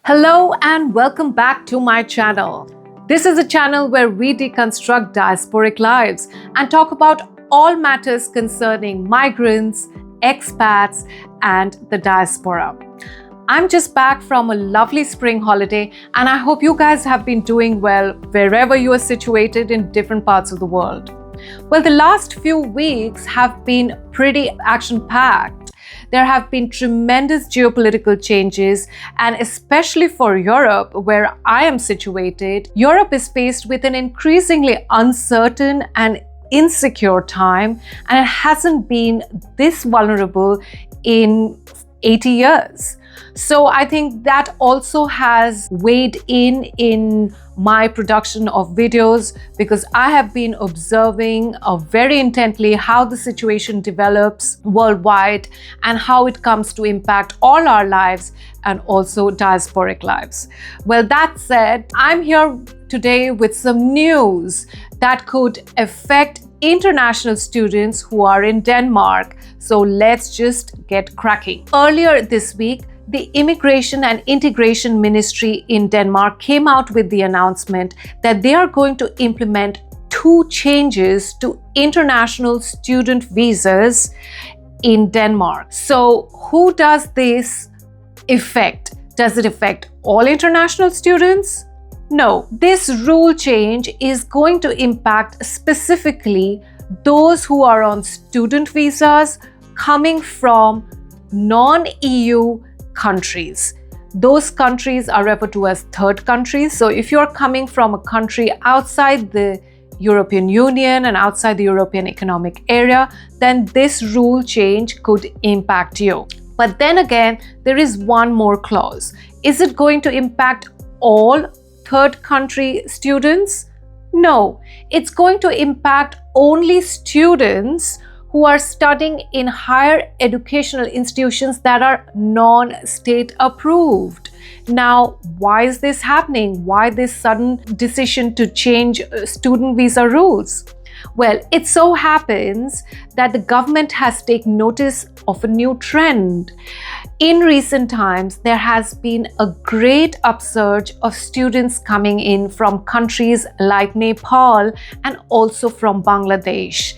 Hello and welcome back to my channel. This is a channel where we deconstruct diasporic lives and talk about all matters concerning migrants, expats, and the diaspora. I'm just back from a lovely spring holiday and I hope you guys have been doing well wherever you are situated in different parts of the world. Well, the last few weeks have been pretty action-packed. There have been tremendous geopolitical changes, and especially for Europe, where I am situated, Europe is faced with an increasingly uncertain and insecure time, and it hasn't been this vulnerable in 80 years. So I think that also has weighed in my production of videos, because I have been observing very intently how the situation develops worldwide and how it comes to impact all our lives and also diasporic lives. Well, that said, I'm here today with some news that could affect international students who are in Denmark. So let's just get cracking. Earlier this week, the Immigration and Integration Ministry in Denmark came out with the announcement that they are going to implement 2 changes to international student visas in Denmark. So who does this affect? Does it affect all international students? No, this rule change is going to impact specifically those who are on student visas coming from non-EU countries. Those countries are referred to as third countries. So if you're coming from a country outside the European Union and outside the European Economic Area, then this rule change could impact you. But then again, there is one more clause. Is it going to impact all third country students? No, it's going to impact only students who are studying in higher educational institutions that are non-state approved. Now, why is this happening? Why this sudden decision to change student visa rules? Well, it so happens that the government has taken notice of a new trend. In recent times, there has been a great upsurge of students coming in from countries like Nepal and also from Bangladesh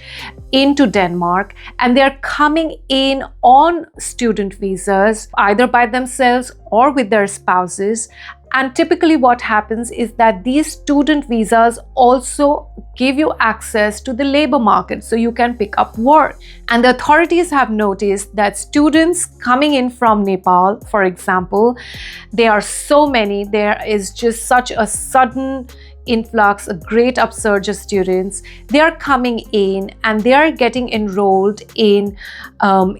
into Denmark, and they're coming in on student visas either by themselves or with their spouses. And typically what happens is that these student visas also give you access to the labor market, so you can pick up work. And the authorities have noticed that students coming in from Nepal, for example, there are so many, there is just such a sudden influx, a great upsurge of students. They are coming in and they are getting enrolled in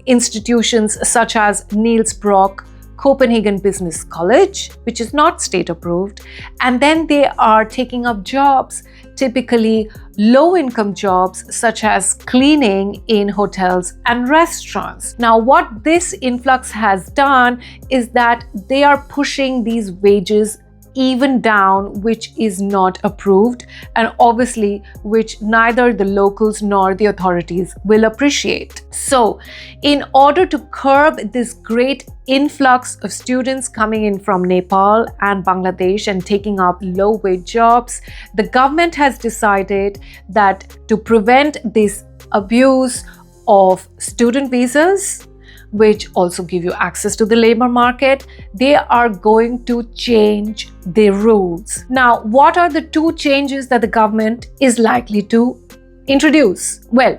institutions such as Niels Brock Copenhagen Business College, which is not state approved, and then they are taking up jobs, typically low-income jobs such as cleaning in hotels and restaurants. Now, what this influx has done is that they are pushing these wages even down, which is not approved, and obviously which neither the locals nor the authorities will appreciate. So in order to curb this great influx of students coming in from Nepal and Bangladesh and taking up low-wage jobs, the government has decided that to prevent this abuse of student visas, which also give you access to the labor market, they are going to change the rules. Now, what are the 2 changes that the government is likely to introduce? Well,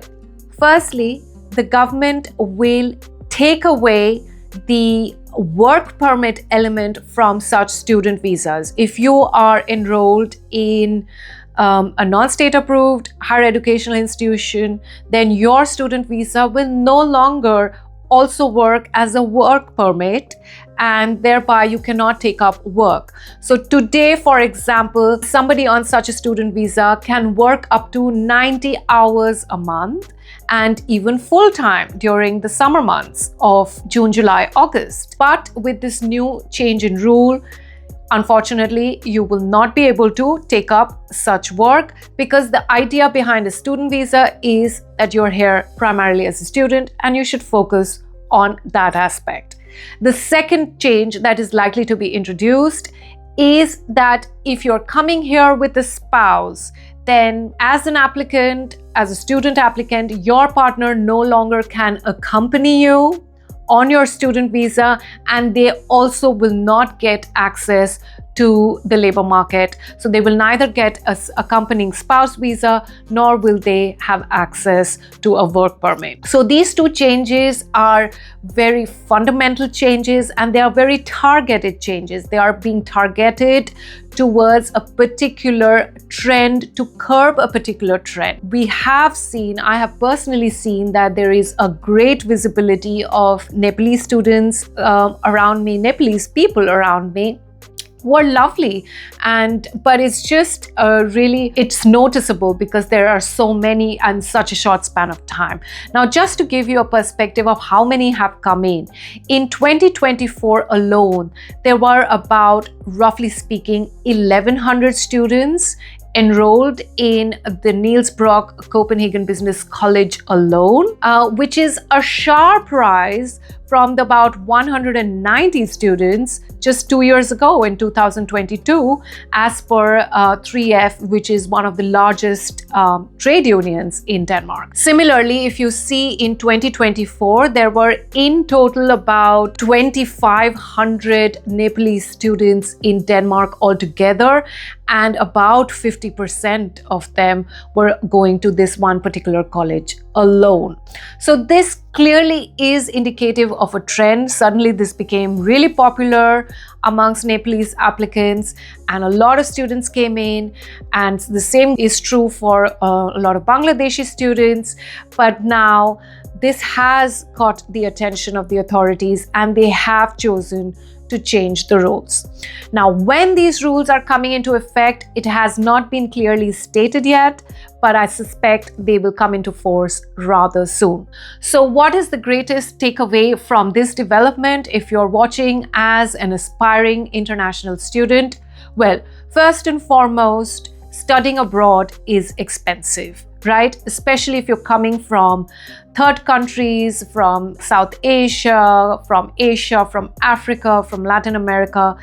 firstly, the government will take away the work permit element from such student visas. If you are enrolled in a non-state approved higher educational institution, then your student visa will no longer also work as a work permit, and thereby you cannot take up work. So today, for example, somebody on such a student visa can work up to 90 hours a month and even full-time during the summer months of June, July, August. But with this new change in rule, unfortunately, you will not be able to take up such work, because the idea behind a student visa is that you're here primarily as a student and you should focus on that aspect. The second change that is likely to be introduced is that if you're coming here with a spouse, then as an applicant, as a student applicant, your partner no longer can accompany you on your student visa, and they also will not get access to the labor market. So they will neither get an accompanying spouse visa, nor will they have access to a work permit. So these two changes are very fundamental changes, and they are very targeted changes. They are being targeted towards a particular trend, to curb a particular trend. We have seen, I have personally seen, that there is a great visibility of Nepalese students around me, Nepalese people around me, who are lovely, but it's just really, it's noticeable because there are so many and such a short span of time. Now, just to give you a perspective of how many have come in 2024 alone, there were about, roughly speaking, 1,100 students enrolled in the Niels Brock Copenhagen Business College alone, which is a sharp rise from the about 190 students just 2 years ago in 2022, as per 3F, which is one of the largest trade unions in Denmark. Similarly, if you see in 2024, there were in total about 2,500 Nepalese students in Denmark altogether, and about 50% of them were going to this one particular college alone. So this clearly is indicative of a trend. Suddenly this became really popular amongst Nepalese applicants, and a lot of students came in, and the same is true for a lot of Bangladeshi students. But now this has caught the attention of the authorities, and they have chosen to change the rules. Now, when these rules are coming into effect, it has not been clearly stated yet, but I suspect they will come into force rather soon. So what is the greatest takeaway from this development if you're watching as an aspiring international student? Well, first and foremost, studying abroad is expensive, right? Especially if you're coming from third countries, from South Asia, from Africa, from Latin America.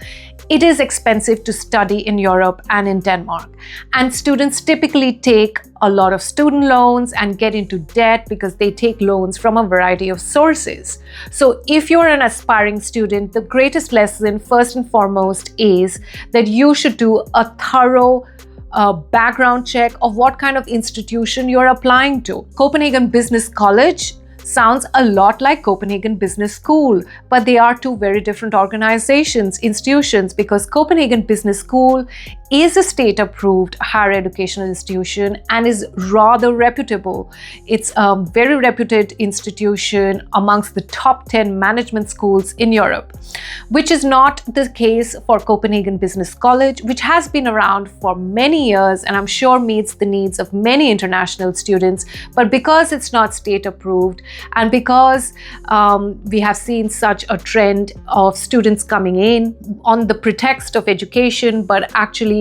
It is expensive to study in Europe and in Denmark. And students typically take a lot of student loans and get into debt because they take loans from a variety of sources. So if you're an aspiring student, the greatest lesson, first and foremost, is that you should do a thorough background check of what kind of institution you're applying to. Copenhagen Business College sounds a lot like Copenhagen Business School, but they are two very different organizations, institutions, because Copenhagen Business School is a state-approved higher educational institution and is rather reputable. It's a very reputed institution amongst the top 10 management schools in Europe, which is not the case for Copenhagen Business College, which has been around for many years and I'm sure meets the needs of many international students. But because it's not state-approved, and because we have seen such a trend of students coming in on the pretext of education, but actually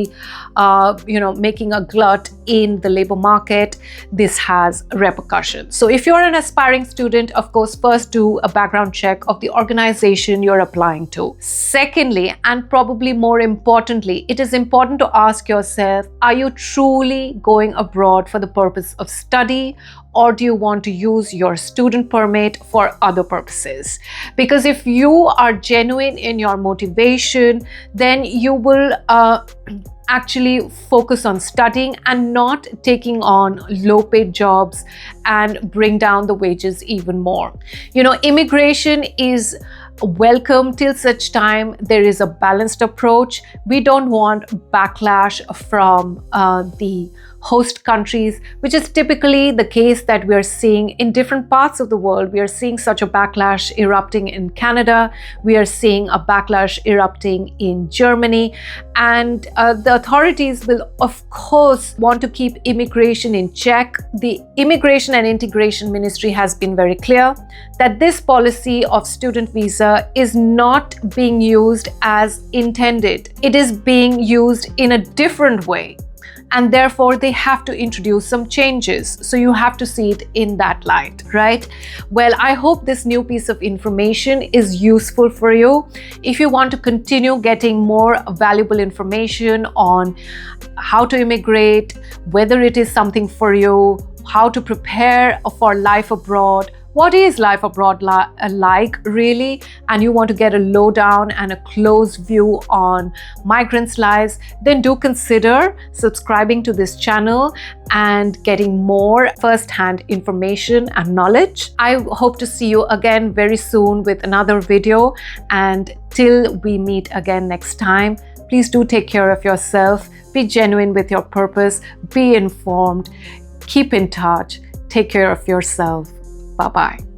making a glut in the labor market, this has repercussions. So if you're an aspiring student, of course, first do a background check of the organization you're applying to. Secondly, and probably more importantly, it is important to ask yourself, are you truly going abroad for the purpose of study, or do you want to use your student permit for other purposes? Because if you are genuine in your motivation, then you will actually focus on studying and not taking on low-paid jobs and bring down the wages even more. Immigration is welcome till such time there is a balanced approach. We don't want backlash from the host countries, which is typically the case that we are seeing in different parts of the world. We are seeing such a backlash erupting in Canada. We are seeing a backlash erupting in Germany. And the authorities will, of course, want to keep immigration in check. The Immigration and Integration Ministry has been very clear that this policy of student visa is not being used as intended. It is being used in a different way. and therefore they have to introduce some changes. So you have to see it in that light, right? Well, I hope this new piece of information is useful for you. If you want to continue getting more valuable information on how to immigrate, whether it is something for you, how to prepare for life abroad, what is life abroad like really, and you want to get a lowdown and a close view on migrants' lives, then do consider subscribing to this channel and getting more first-hand information and knowledge. I hope to see you again very soon with another video, and till we meet again next time, please do take care of yourself, be genuine with your purpose, be informed, keep in touch, take care of yourself. Bye-bye.